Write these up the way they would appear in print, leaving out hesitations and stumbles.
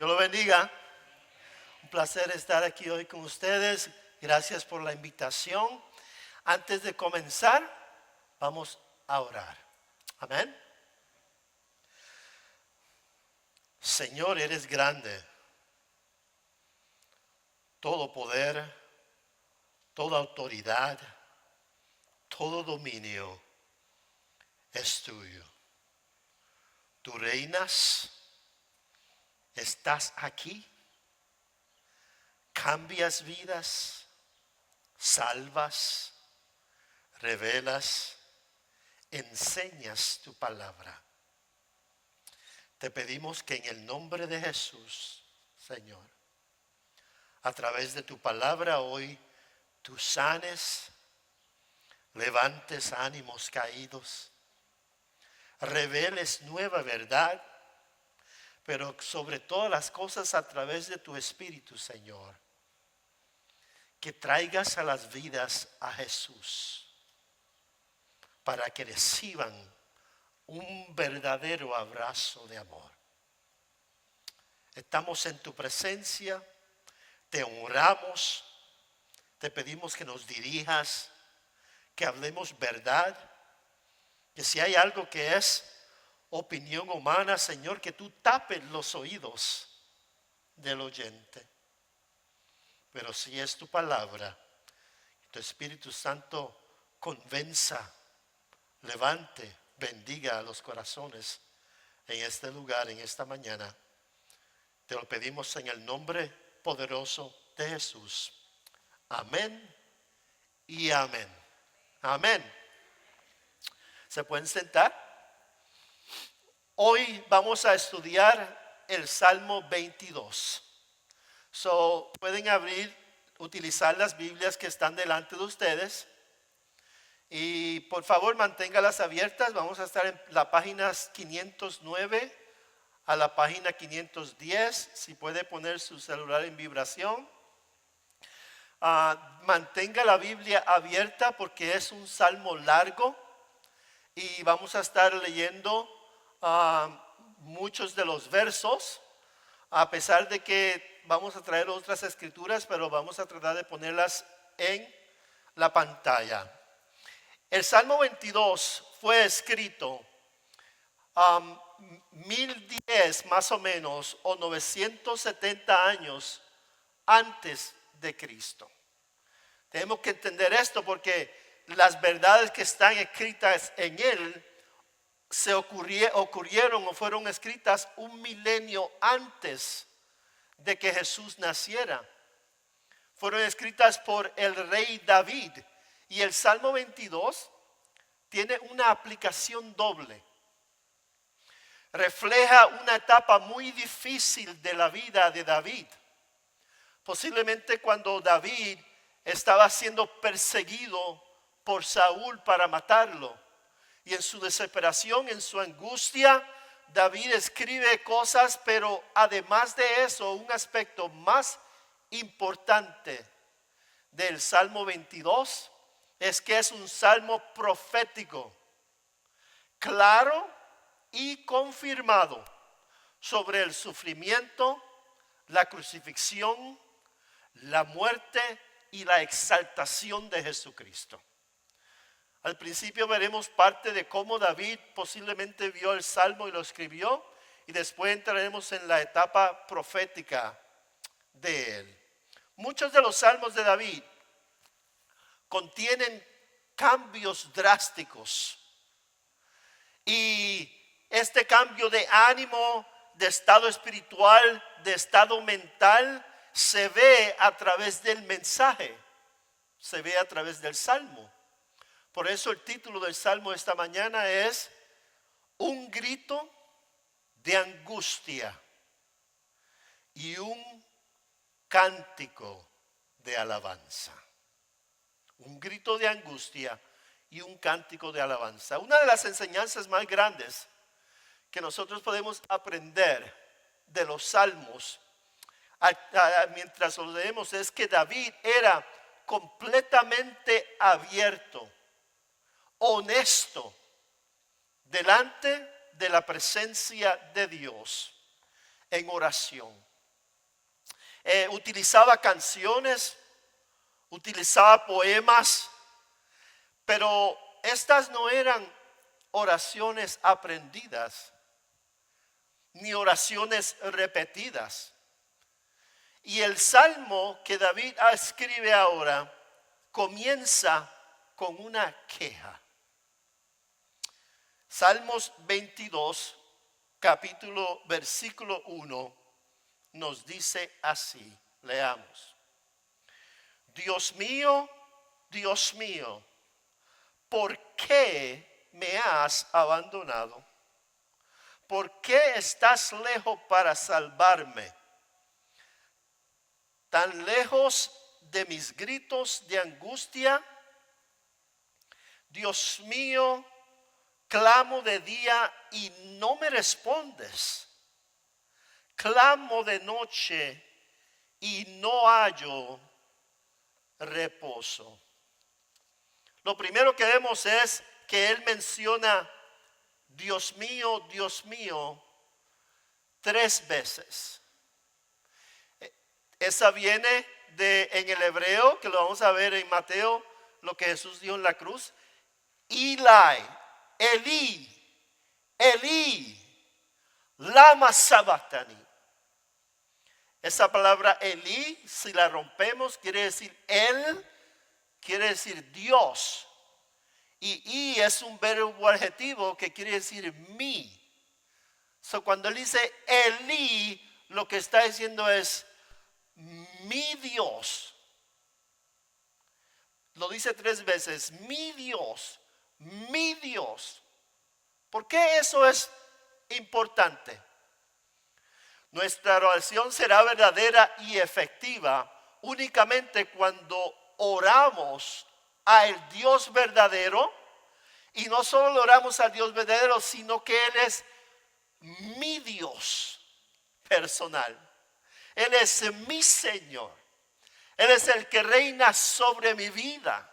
Dios lo bendiga. Un placer estar aquí hoy con ustedes. Gracias por la invitación. Antes de comenzar, vamos a orar. Amén. Señor, eres grande. Todo poder, toda autoridad, todo dominio es tuyo. Tú reinas, estás aquí, cambias vidas, salvas, revelas, enseñas tu palabra. Te pedimos que en el nombre de Jesús, Señor, a través de tu palabra hoy, tú sanes, levantes ánimos caídos, reveles nueva verdad, pero sobre todas las cosas a través de tu Espíritu, Señor, que traigas a las vidas a Jesús para que reciban un verdadero abrazo de amor. Estamos en tu presencia, te honramos, te pedimos que nos dirijas, que hablemos verdad, que si hay algo que es opinión humana, Señor, que tú tapes los oídos del oyente. Pero si es tu palabra, tu Espíritu Santo convenza, levante, bendiga a los corazones en este lugar, en esta mañana. Te lo pedimos en el nombre poderoso de Jesús. Amén y amén. Amén. ¿Se pueden sentar? Hoy vamos a estudiar el Salmo 22. Pueden utilizar las Biblias que están delante de ustedes. Y por favor manténgalas abiertas. Vamos a estar en la página 509 a la página 510. Si puede poner su celular en vibración. Mantenga la Biblia abierta porque es un salmo largo. Y vamos a estar leyendo muchos de los versos. A pesar de que vamos a traer otras escrituras, pero vamos a tratar de ponerlas en la pantalla. El Salmo 22 fue escrito 1010 más o menos o 970 años antes de Cristo. Tenemos que entender esto porque las verdades que están escritas en él ocurrieron o fueron escritas un milenio antes de que Jesús naciera. Fueron escritas por el rey David. Y el Salmo 22 tiene una aplicación doble. Refleja una etapa muy difícil de la vida de David. Posiblemente cuando David estaba siendo perseguido por Saúl para matarlo. Y en su desesperación, en su angustia, David escribe cosas, pero además de eso, un aspecto más importante del Salmo 22 es que es un salmo profético, claro y confirmado sobre el sufrimiento, la crucifixión, la muerte y la exaltación de Jesucristo. Al principio veremos parte de cómo David posiblemente vio el salmo y lo escribió, y después entraremos en la etapa profética de él. Muchos de los salmos de David contienen cambios drásticos, y este cambio de ánimo, de estado espiritual, de estado mental, se ve a través del mensaje, se ve a través del salmo. Por eso el título del salmo esta mañana es un grito de angustia y un cántico de alabanza. Un grito de angustia y un cántico de alabanza. Una de las enseñanzas más grandes que nosotros podemos aprender de los salmos mientras los leemos es que David era completamente abierto, honesto delante de la presencia de Dios. en oración. Utilizaba canciones, utilizaba poemas, pero estas no eran oraciones aprendidas, ni oraciones repetidas. Y el salmo que David escribe ahora comienza con una queja. Salmos 22, versículo 1, nos dice así, leamos. Dios mío, ¿por qué me has abandonado? ¿Por qué estás lejos para salvarme? Tan lejos de mis gritos de angustia. Dios mío, clamo de día y no me respondes. Clamo de noche y no hallo reposo. Lo primero que vemos es que él menciona Dios mío, 3 veces. Esa viene en el hebreo, que lo vamos a ver en Mateo, lo que Jesús dijo en la cruz. Elí, lama sabachthani. Esa palabra Elí, si la rompemos, quiere decir él, quiere decir Dios. Y es un verbo adjetivo que quiere decir mí. Cuando él dice Elí, lo que está diciendo es mi Dios. Lo dice 3 veces, mi Dios, mi Dios. ¿Por qué eso es importante? Nuestra oración será verdadera y efectiva únicamente cuando oramos al Dios verdadero. Y no solo le oramos al Dios verdadero, sino que Él es mi Dios personal. Él es mi Señor. Él es el que reina sobre mi vida.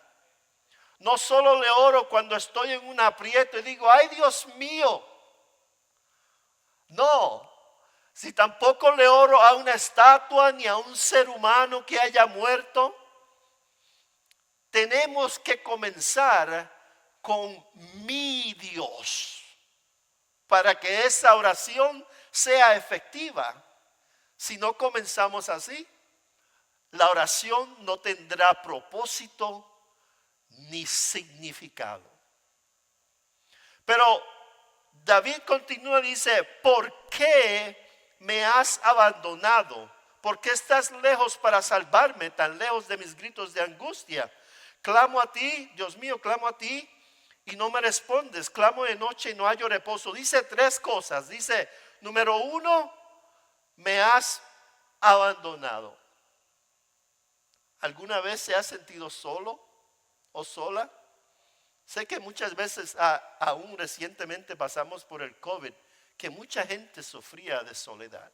No solo le oro cuando estoy en un aprieto y digo, ay Dios mío. No, si tampoco le oro a una estatua ni a un ser humano que haya muerto, tenemos que comenzar con mi Dios para que esa oración sea efectiva. Si no comenzamos así, la oración no tendrá propósito ni significado. Pero David continúa y dice, ¿por qué me has abandonado? ¿Por qué estás lejos para salvarme, tan lejos de mis gritos de angustia? Clamo a ti, Dios mío, clamo a ti y no me respondes. Clamo de noche y no hallo reposo. Dice 3 cosas. Dice, número 1, me has abandonado. ¿Alguna vez se ha sentido solo o sola? Sé que muchas veces, aún recientemente pasamos por el COVID, que mucha gente sufría de soledad.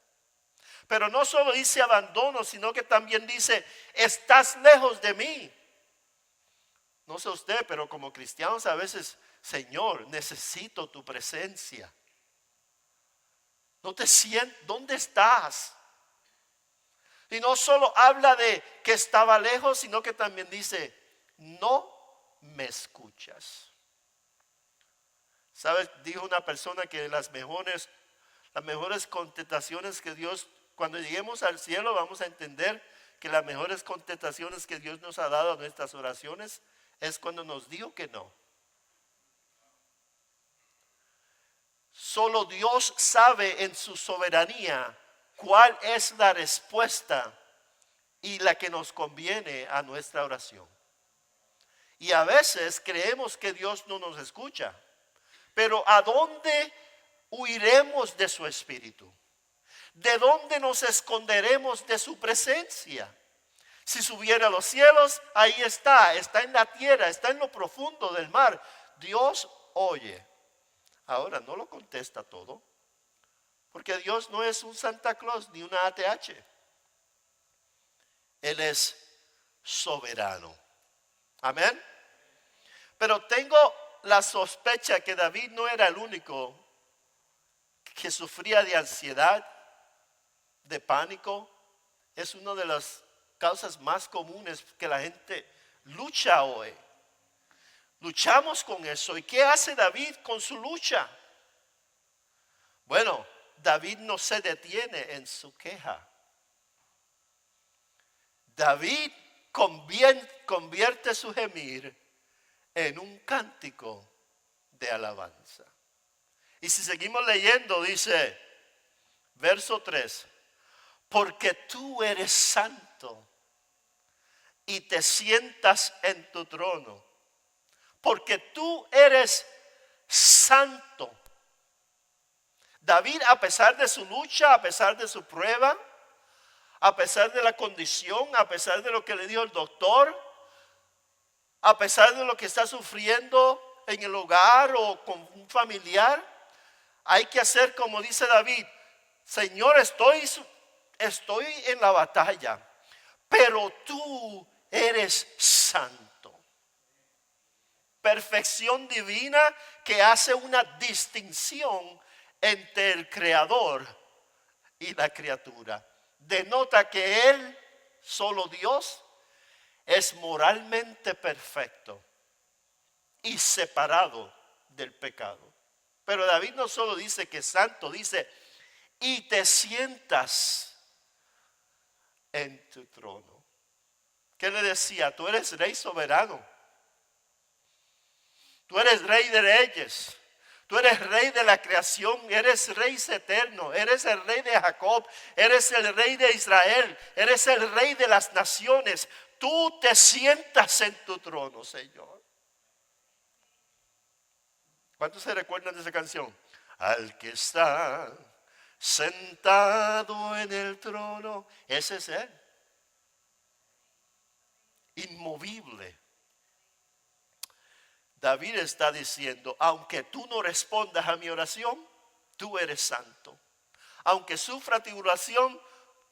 Pero no solo dice abandono, sino que también dice, estás lejos de mí. No sé usted, pero como cristianos a veces, Señor, necesito tu presencia. No te siento, ¿dónde estás? Y no solo habla de que estaba lejos, sino que también dice, no me escuchas. ¿Sabes? Dijo una persona que las mejores contestaciones que Dios, cuando lleguemos al cielo, vamos a entender que las mejores contestaciones que Dios nos ha dado a nuestras oraciones es cuando nos dijo que no. Solo Dios sabe en su soberanía cuál es la respuesta y la que nos conviene a nuestra oración. Y a veces creemos que Dios no nos escucha. Pero ¿a dónde huiremos de su espíritu? ¿De dónde nos esconderemos de su presencia? Si subiera a los cielos, ahí está en la tierra, está en lo profundo del mar. Dios oye. Ahora no lo contesta todo, porque Dios no es un Santa Claus ni una ATH. Él es soberano. Amén. Pero tengo la sospecha que David no era el único que sufría de ansiedad de pánico es una de las causas más comunes que la gente lucha hoy. Luchamos con eso. ¿Y qué hace David con su lucha? Bueno, David no se detiene en su queja. David convierte su gemir en un cántico de alabanza. Y si seguimos leyendo, dice, verso 3, porque tú eres santo y te sientas en tu trono, porque tú eres santo. David, a pesar de su lucha, a pesar de su prueba, a pesar de la condición, a pesar de lo que le dijo el doctor, a pesar de lo que está sufriendo en el hogar o con un familiar, hay que hacer como dice David, Señor, estoy en la batalla, pero tú eres santo. Perfección divina que hace una distinción entre el creador y la criatura. Denota que Él, solo Dios, es moralmente perfecto y separado del pecado. Pero David no solo dice que es santo, dice, y te sientas en tu trono. ¿Qué le decía? Tú eres rey soberano. Tú eres rey de reyes. Tú eres rey de la creación, eres rey eterno, eres el rey de Jacob, eres el rey de Israel, eres el rey de las naciones. Tú te sientas en tu trono, Señor. ¿Cuántos se recuerdan de esa canción? Al que está sentado en el trono, ese es Él. Inmovible. David está diciendo, aunque tú no respondas a mi oración, tú eres santo. Aunque sufra tribulación,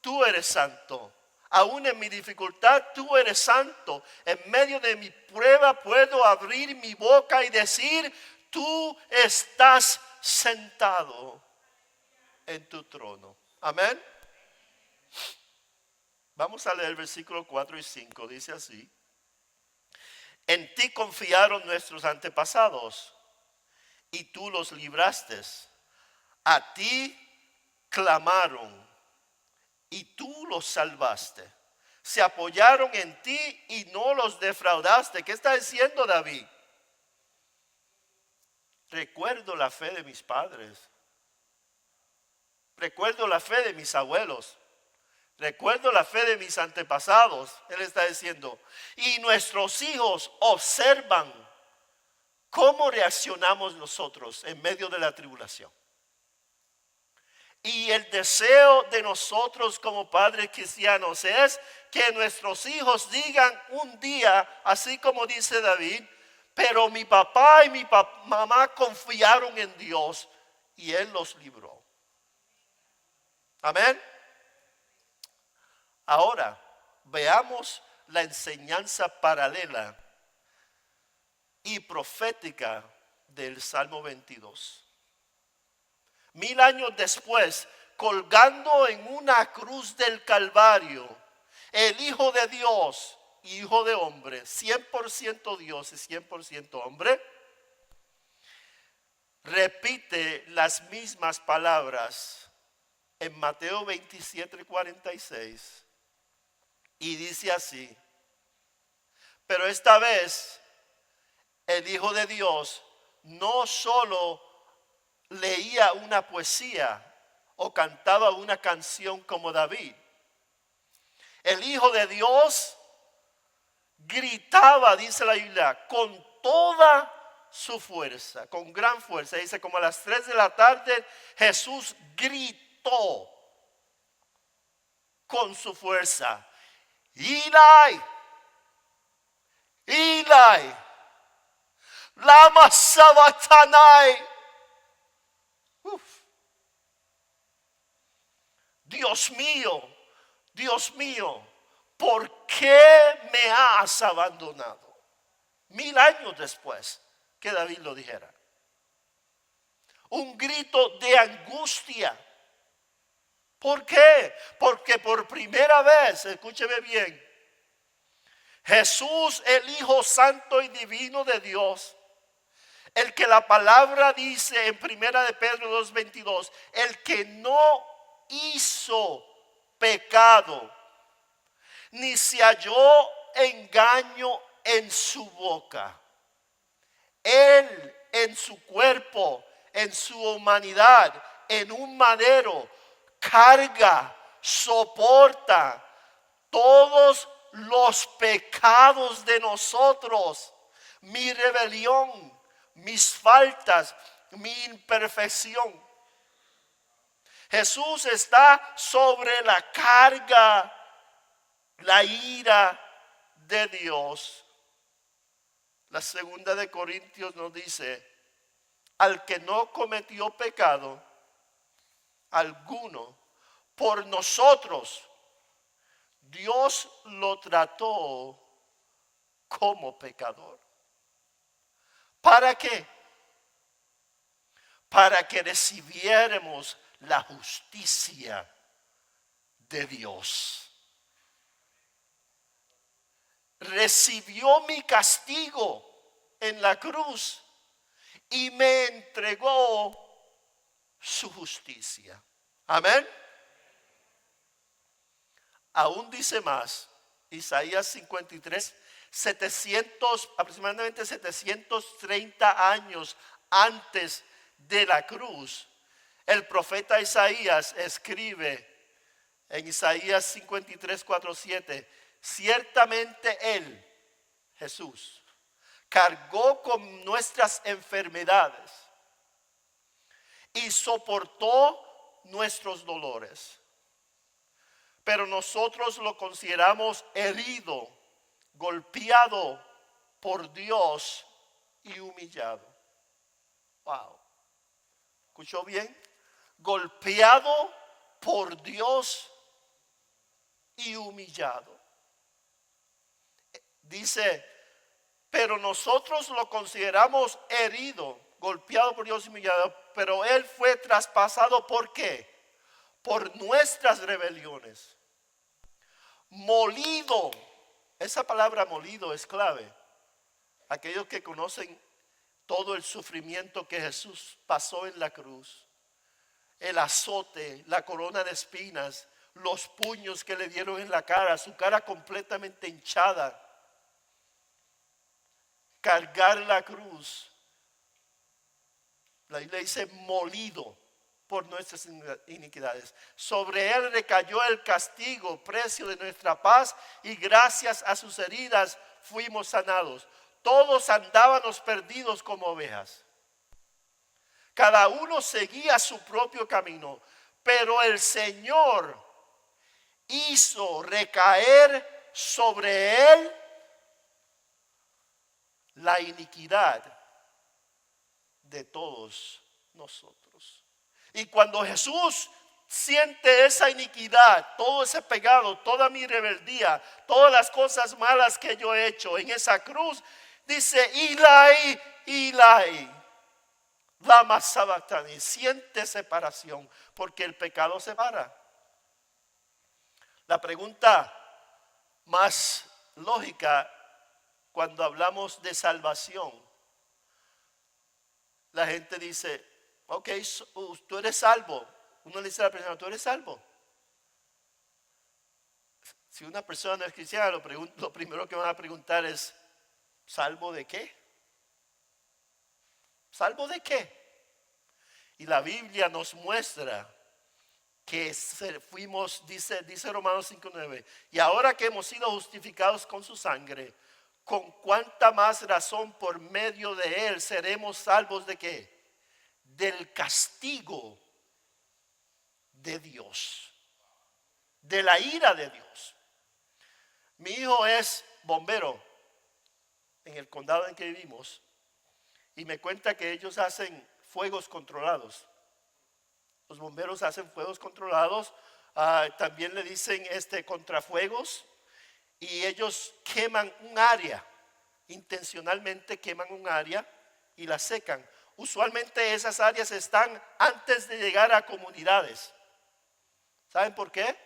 tú eres santo. Aún en mi dificultad, tú eres santo. En medio de mi prueba puedo abrir mi boca y decir, tú estás sentado en tu trono. Amén. Vamos a leer el versículo 4 y 5. Dice así. En ti confiaron nuestros antepasados y tú los libraste. A ti clamaron y tú los salvaste. Se apoyaron en ti y no los defraudaste. ¿Qué está diciendo David? Recuerdo la fe de mis padres. Recuerdo la fe de mis abuelos. Recuerdo la fe de mis antepasados. Él está diciendo, y nuestros hijos observan cómo reaccionamos nosotros en medio de la tribulación. Y el deseo de nosotros como padres cristianos es que nuestros hijos digan un día, así como dice David, pero mi papá y mi mamá confiaron en Dios y Él los libró. Amén. Ahora, veamos la enseñanza paralela y profética del Salmo 22. 1000 años después, colgando en una cruz del Calvario, el Hijo de Dios, Hijo de hombre, 100% Dios y 100% hombre, repite las mismas palabras en Mateo 27:46. Y dice así, pero esta vez el Hijo de Dios no solo leía una poesía o cantaba una canción como David. El Hijo de Dios gritaba, dice la Biblia, con toda su fuerza, con gran fuerza. Dice, como a las 3 de la tarde Jesús gritó con su fuerza. Eli, Eli, lama sabachthani. Dios mío, ¿por qué me has abandonado? 1000 años después que David lo dijera. Un grito de angustia. ¿Por qué? Porque por primera vez, escúcheme bien, Jesús, el Hijo Santo y Divino de Dios, el que la palabra dice en primera de Pedro 2:22, el que no hizo pecado, ni se halló engaño en su boca. Él en su cuerpo, en su humanidad, en un madero, carga, soporta todos los pecados de nosotros, mi rebelión, mis faltas, mi imperfección. Jesús está sobre la carga, la ira de Dios. La segunda de Corintios nos dice, al que no cometió pecado alguno, por nosotros Dios lo trató como pecador. ¿Para qué? Para que recibiéramos la justicia de Dios. Recibió mi castigo en la cruz y me entregó su justicia. Amén. Aún dice más, Isaías 53, aproximadamente 730 años antes de la cruz, el profeta Isaías escribe en Isaías 53, 4, 7, ciertamente Él, Jesús, cargó con nuestras enfermedades y soportó nuestros dolores. Pero nosotros lo consideramos herido, golpeado por Dios y humillado. Wow. ¿Escuchó bien? Golpeado por Dios y humillado. Dice, pero nosotros lo consideramos herido, golpeado por Dios y humillado, pero Él fue traspasado, ¿por qué? Por nuestras rebeliones. Molido. Esa palabra molido es clave. Aquellos que conocen todo el sufrimiento que Jesús pasó en la cruz, el azote, la corona de espinas, los puños que le dieron en la cara, su cara completamente hinchada, cargar la cruz. La Biblia dice molido por nuestras iniquidades. Sobre Él recayó el castigo, precio de nuestra paz, y gracias a sus heridas fuimos sanados. Todos andábamos perdidos como ovejas. Cada uno seguía su propio camino, pero el Señor hizo recaer sobre Él la iniquidad de todos nosotros. Y cuando Jesús siente esa iniquidad, todo ese pecado, toda mi rebeldía, todas las cosas malas que yo he hecho en esa cruz, dice, Eli, Eli, lama sabachthani. Siente separación, porque el pecado separa. La pregunta más lógica cuando hablamos de salvación, la gente dice, ok, tú eres salvo. Uno le dice a la persona, ¿tú eres salvo? Si una persona no es cristiana, lo primero que van a preguntar es, ¿salvo de qué? ¿Salvo de qué? Y la Biblia nos muestra que fuimos, dice Romanos 5:9, y ahora que hemos sido justificados con su sangre, con cuánta más razón por medio de Él seremos salvos de qué? Del castigo de Dios, de la ira de Dios. Mi hijo es bombero en el condado en que vivimos y me cuenta que ellos hacen fuegos controlados. Los bomberos hacen fuegos controlados, también le dicen contrafuegos, y ellos queman un área, intencionalmente queman un área y la secan. Usualmente esas áreas están antes de llegar a comunidades. ¿Saben por qué?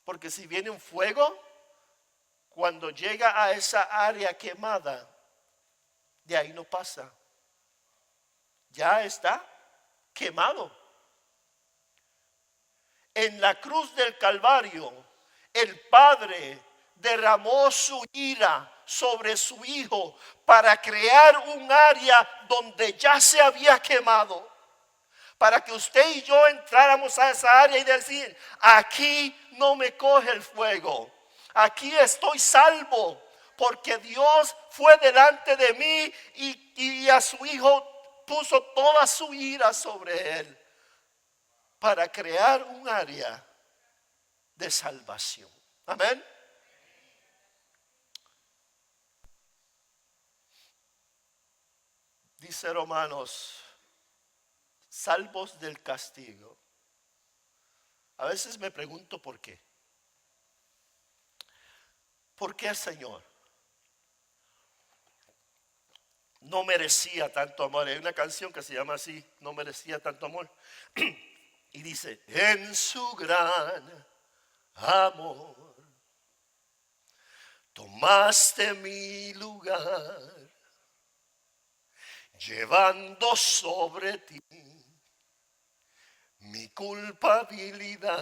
Porque si viene un fuego, cuando llega a esa área quemada, de ahí no pasa. Ya está quemado. En la cruz del Calvario, el Padre derramó su ira sobre su Hijo para crear un área donde ya se había quemado. Para que usted y yo entráramos a esa área y decir, aquí no me coge el fuego. Aquí estoy salvo. Porque Dios fue delante de mí y a su Hijo puso toda su ira sobre él. Para crear un área de salvación. Amén. Dice Romanos, salvos del castigo. A veces me pregunto por qué. ¿Por qué el Señor no merecía tanto amor? Hay una canción que se llama así, no merecía tanto amor. Y dice, en su gran amor, tomaste mi lugar, llevando sobre ti mi culpabilidad.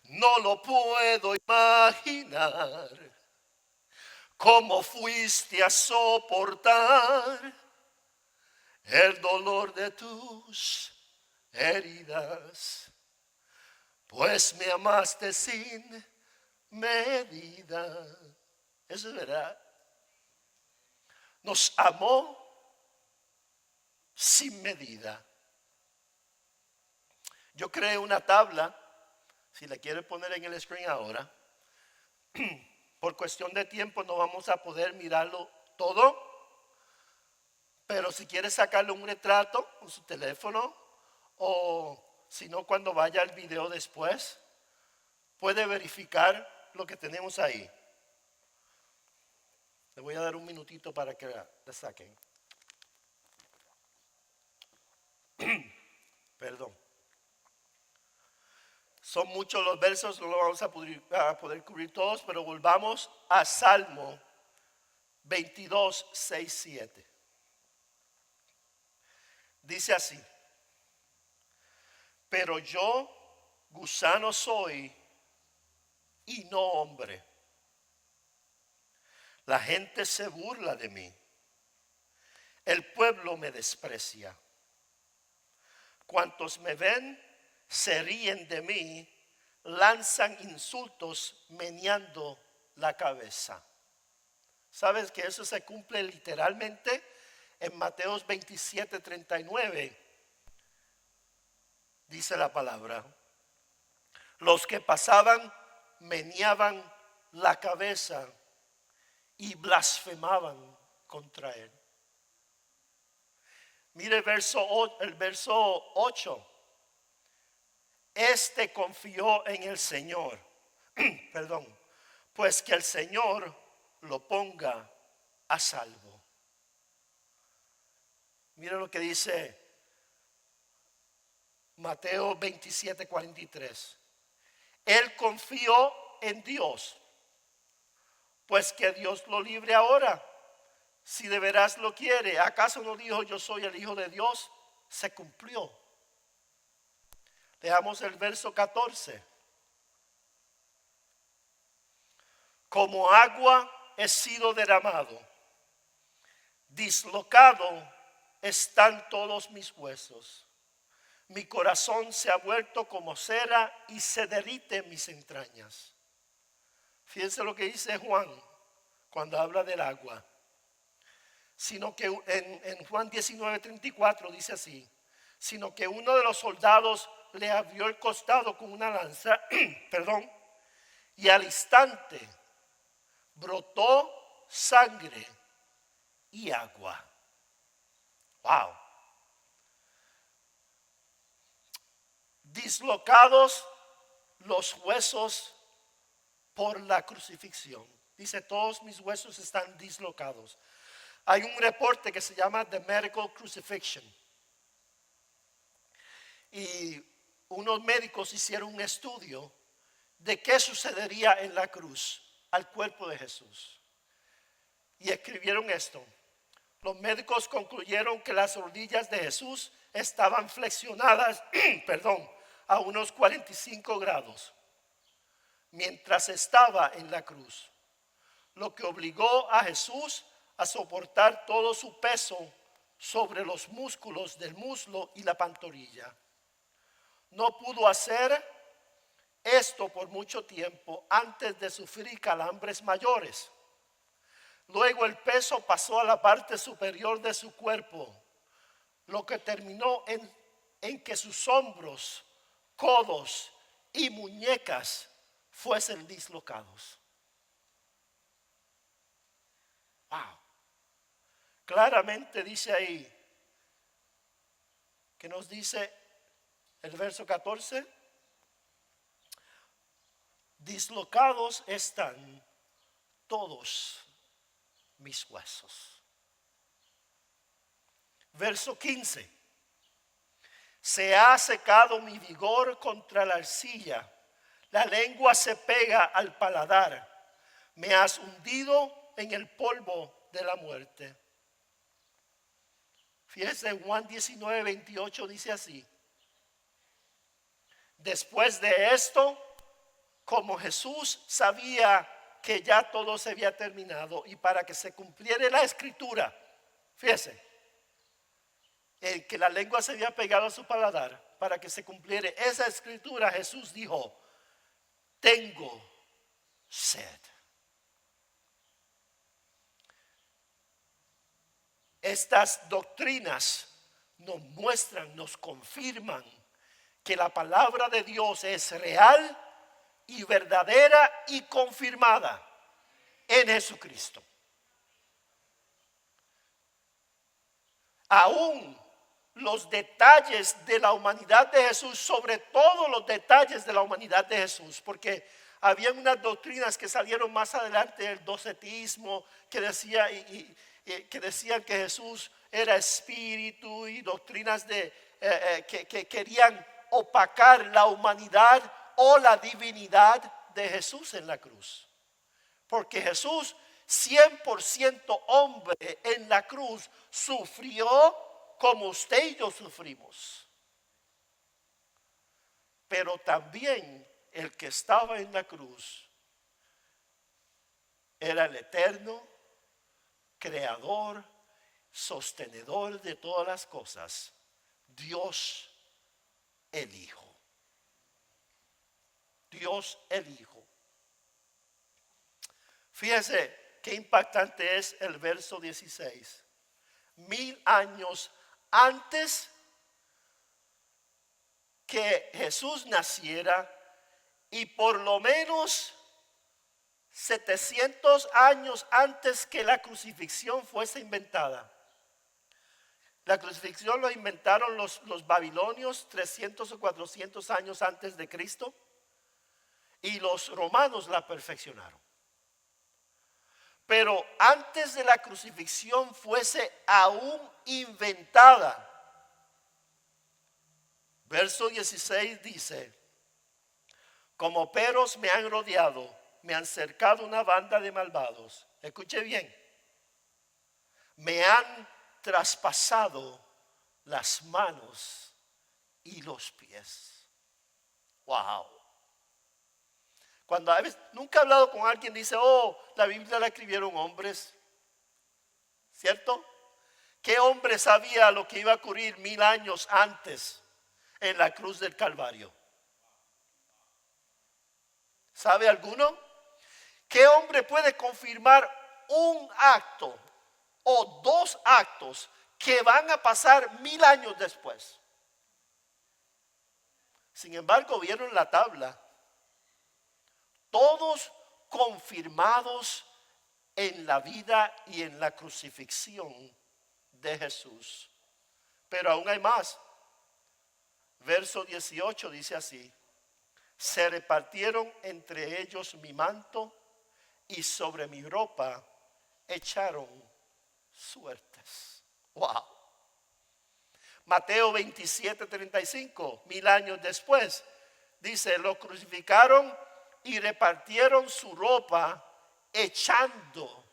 No lo puedo imaginar, cómo fuiste a soportar el dolor de tus heridas, pues me amaste sin medida. Eso es verdad. Nos amó sin medida. Yo creé una tabla, si la quiere poner en el screen ahora. Por cuestión de tiempo no vamos a poder mirarlo todo, pero si quiere sacarle un retrato con su teléfono, o si no, cuando vaya al video después, puede verificar lo que tenemos ahí. Le voy a dar un minutito para que la saquen. Perdón. Son muchos los versos, no lo vamos a poder cubrir todos, pero volvamos a Salmo 22, 6, 7. Dice así: pero yo gusano soy y no hombre. La gente se burla de mí. El pueblo me desprecia. Cuantos me ven se ríen de mí, lanzan insultos meneando la cabeza. ¿Sabes que eso se cumple literalmente en Mateos 27, 39? Dice la palabra: los que pasaban meneaban la cabeza y blasfemaban contra él. Mire el verso 8. Este confió en el Señor. Perdón. Pues que el Señor lo ponga a salvo. Mira lo que dice Mateo 27, 43. Él confió en Dios, pues que Dios lo libre ahora, si de veras lo quiere. ¿Acaso no dijo yo soy el Hijo de Dios? Se cumplió. Leamos el verso 14. Como agua he sido derramado, dislocado están todos mis huesos. Mi corazón se ha vuelto como cera y se derrite en mis entrañas. Fíjense lo que dice Juan cuando habla del agua. Sino que en Juan 19:34 dice así: sino que uno de los soldados le abrió el costado con una lanza, perdón, y al instante brotó sangre y agua. Wow. Dislocados los huesos por la crucifixión. Dice, todos mis huesos están dislocados. Hay un reporte que se llama The Medical Crucifixion. y unos médicos hicieron un estudio de qué sucedería en la cruz al cuerpo de Jesús. Y escribieron esto. Los médicos concluyeron que las rodillas de Jesús estaban flexionadas, a unos 45 grados mientras estaba en la cruz, lo que obligó a Jesús a soportar todo su peso sobre los músculos del muslo y la pantorrilla. No pudo hacer esto por mucho tiempo antes de sufrir calambres mayores. Luego el peso pasó a la parte superior de su cuerpo, lo que terminó en que sus hombros, codos y muñecas fuesen dislocados. Wow. Claramente dice ahí, que nos dice el verso 14, dislocados están todos mis huesos. Verso 15, se ha secado mi vigor contra la arcilla, la lengua se pega al paladar, me has hundido en el polvo de la muerte. Fíjense, Juan 19:28 dice así: después de esto, como Jesús sabía que ya todo se había terminado y para que se cumpliera la escritura, fíjense, que la lengua se había pegado a su paladar, para que se cumpliera esa escritura, Jesús dijo: tengo sed. Estas doctrinas nos muestran, nos confirman que la palabra de Dios es real y verdadera y confirmada en Jesucristo. Aún los detalles de la humanidad de Jesús, sobre todo los detalles de la humanidad de Jesús, porque había unas doctrinas que salieron más adelante, el docetismo, que decían que Jesús era espíritu, y doctrinas que querían opacar la humanidad o la divinidad de Jesús en la cruz. Porque Jesús, 100% hombre en la cruz, sufrió como usted y yo sufrimos. Pero también el que estaba en la cruz era el eterno, creador, sostenedor de todas las cosas, Dios el Hijo. Dios el Hijo. Fíjense qué impactante es el verso 16. 1000 años antes que Jesús naciera y por lo menos 700 años antes que la crucifixión fuese inventada. La crucifixión lo inventaron los babilonios 300 o 400 años antes de Cristo, y los romanos la perfeccionaron. Pero antes de la crucifixión fuese aún inventada, verso 16 dice: como perros me han rodeado, me han cercado una banda de malvados. Escuche bien: me han traspasado las manos y los pies. Wow. Cuando a veces, nunca he hablado con alguien que dice: oh, la Biblia la escribieron hombres, ¿cierto? ¿Qué hombre sabía lo que iba a ocurrir 1000 años antes en la cruz del Calvario? ¿Sabe alguno? ¿Qué hombre puede confirmar un acto o dos actos que van a pasar 1000 años después? Sin embargo, vieron la tabla. Todos confirmados en la vida y en la crucifixión de Jesús. Pero aún hay más. Verso 18 dice así: se repartieron entre ellos mi manto y sobre mi ropa echaron suertes. Wow. Mateo 27:35, 1000 años después, dice, lo crucificaron y repartieron su ropa echando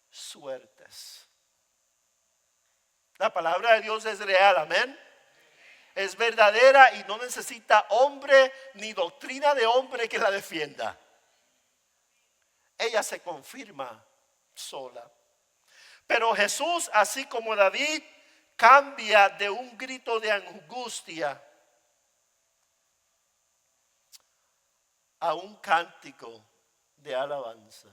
suertes. La palabra de Dios es real, amén. Es verdadera y no necesita hombre ni doctrina de hombre que la defienda. Ella se confirma sola. Pero Jesús, así como David, cambia de un grito de angustia a un cántico de alabanza.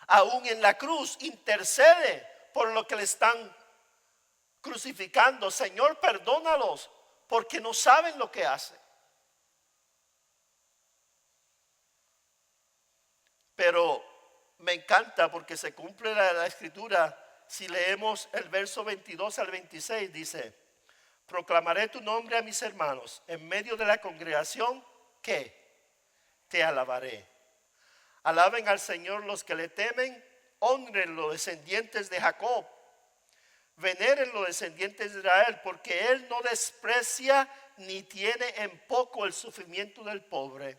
Aún en la cruz intercede por lo que le están crucificando. Señor, perdónalos porque no saben lo que hacen. Pero me encanta porque se cumple la escritura. Si leemos el verso 22 al 26, dice, proclamaré tu nombre a mis hermanos en medio de la congregación, que te alabaré. Alaben al Señor los que le temen, honren los descendientes de Jacob, veneren los descendientes de Israel, porque él no desprecia ni tiene en poco el sufrimiento del pobre.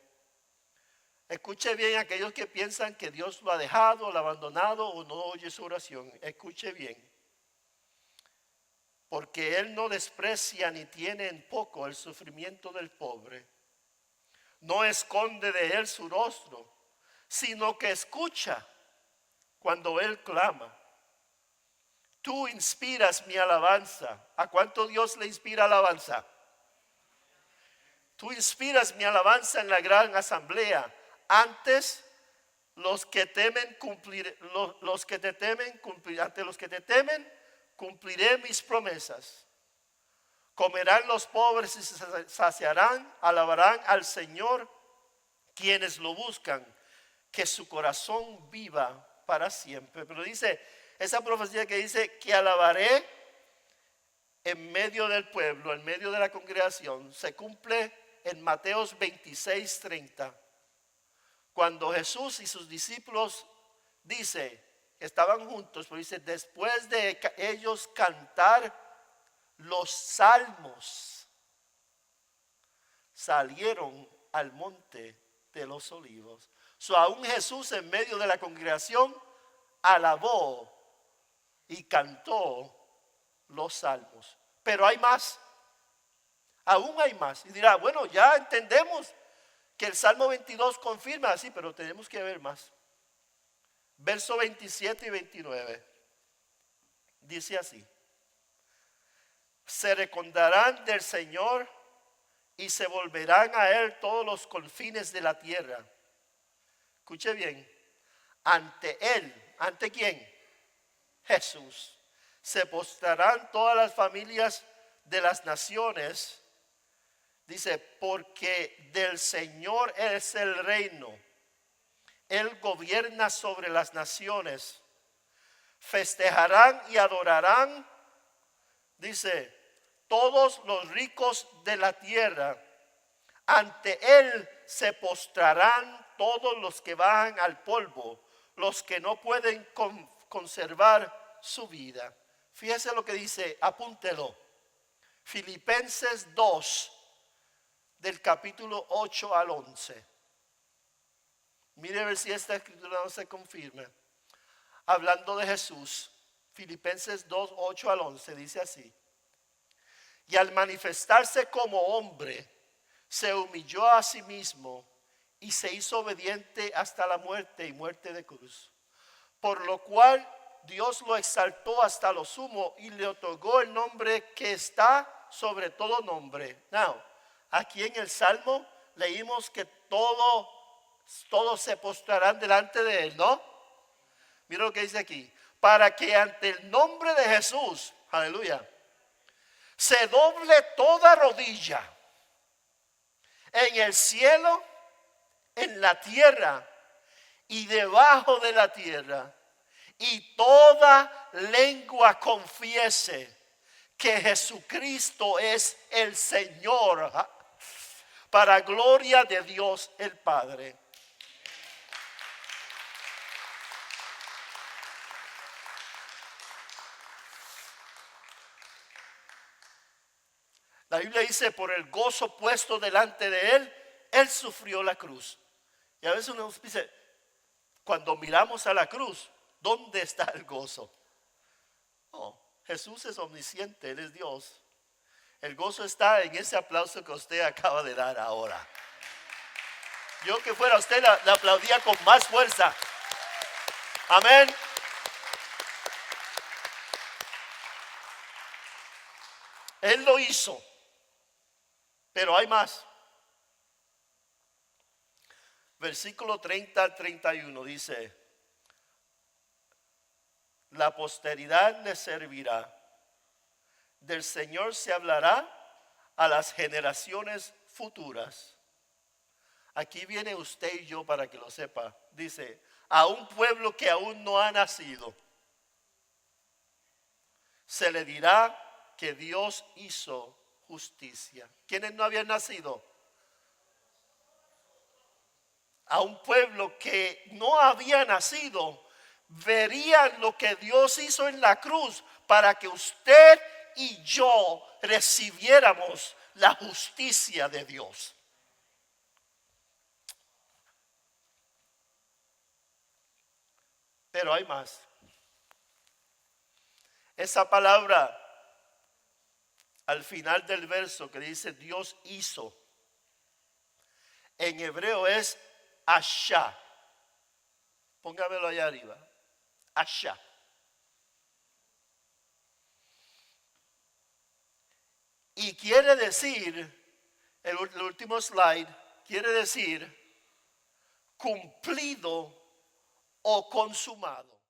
Escuche bien aquellos que piensan que Dios lo ha dejado, lo ha abandonado o no oye su oración. Escuche bien. Porque él no desprecia ni tiene en poco el sufrimiento del pobre. No esconde de él su rostro, sino que escucha cuando él clama. Tú inspiras mi alabanza. ¿A cuánto Dios le inspira alabanza? Tú inspiras mi alabanza en la gran asamblea. Antes los que temen ante los que te temen cumpliré mis promesas. Comerán los pobres y se saciarán, alabarán al Señor quienes lo buscan, que su corazón viva para siempre. Pero dice, esa profecía que dice que alabaré en medio del pueblo, en medio de la congregación, se cumple en Mateos 26:30. Cuando Jesús y sus discípulos, dice, estaban juntos, pero dice, después de ellos cantar los salmos, salieron al monte de los olivos. Aún Jesús en medio de la congregación alabó y cantó los salmos. Pero hay más, aún hay más. Y dirá, bueno, ya entendemos que el Salmo 22 confirma así, pero tenemos que ver más. Verso 27 y 29. Dice así. Se recordarán del Señor y se volverán a Él todos los confines de la tierra. Escuche bien. Ante Él, ¿ante quién? Jesús. Se postrarán todas las familias de las naciones. Dice, porque del Señor es el reino. Él gobierna sobre las naciones. Festejarán y adorarán, dice, todos los ricos de la tierra. Ante Él se postrarán todos los que bajan al polvo, los que no pueden conservar su vida. Fíjese lo que dice, apúntelo. Filipenses 2. Del capítulo 8 al 11. Mire a ver si esta escritura no se confirma. Hablando de Jesús, Filipenses 2, 8 al 11, dice así. Y al manifestarse como hombre, se humilló a sí mismo y se hizo obediente hasta la muerte y muerte de cruz. Por lo cual Dios lo exaltó hasta lo sumo y le otorgó el nombre que está sobre todo nombre. Now, aquí en el Salmo leímos que todos se postrarán delante de Él, ¿no? Mira lo que dice aquí. Para que ante el nombre de Jesús, aleluya, se doble toda rodilla en el cielo, en la tierra y debajo de la tierra. Y toda lengua confiese que Jesucristo es el Señor, para gloria de Dios el Padre. La Biblia dice, por el gozo puesto delante de él sufrió la cruz. Y a veces uno dice, cuando miramos a la cruz, ¿dónde está el gozo? No, Jesús es omnisciente, Él es Dios. El gozo está en ese aplauso que usted acaba de dar ahora. Yo que fuera usted la aplaudía con más fuerza. Amén. Él lo hizo. Pero hay más. Versículo 30 al 31 dice: la posteridad le servirá. Del Señor se hablará a las generaciones futuras. Aquí viene usted y yo para que lo sepa. Dice, a un pueblo que aún no ha nacido, se le dirá que Dios hizo justicia. ¿Quiénes no habían nacido? A un pueblo que no había nacido, verían lo que Dios hizo en la cruz para que usted y yo recibiéramos la justicia de Dios. Pero hay más. Esa palabra al final del verso que dice Dios hizo, en hebreo es Asha. Póngamelo allá arriba. Asha. Y quiere decir, el último slide, quiere decir cumplido o consumado.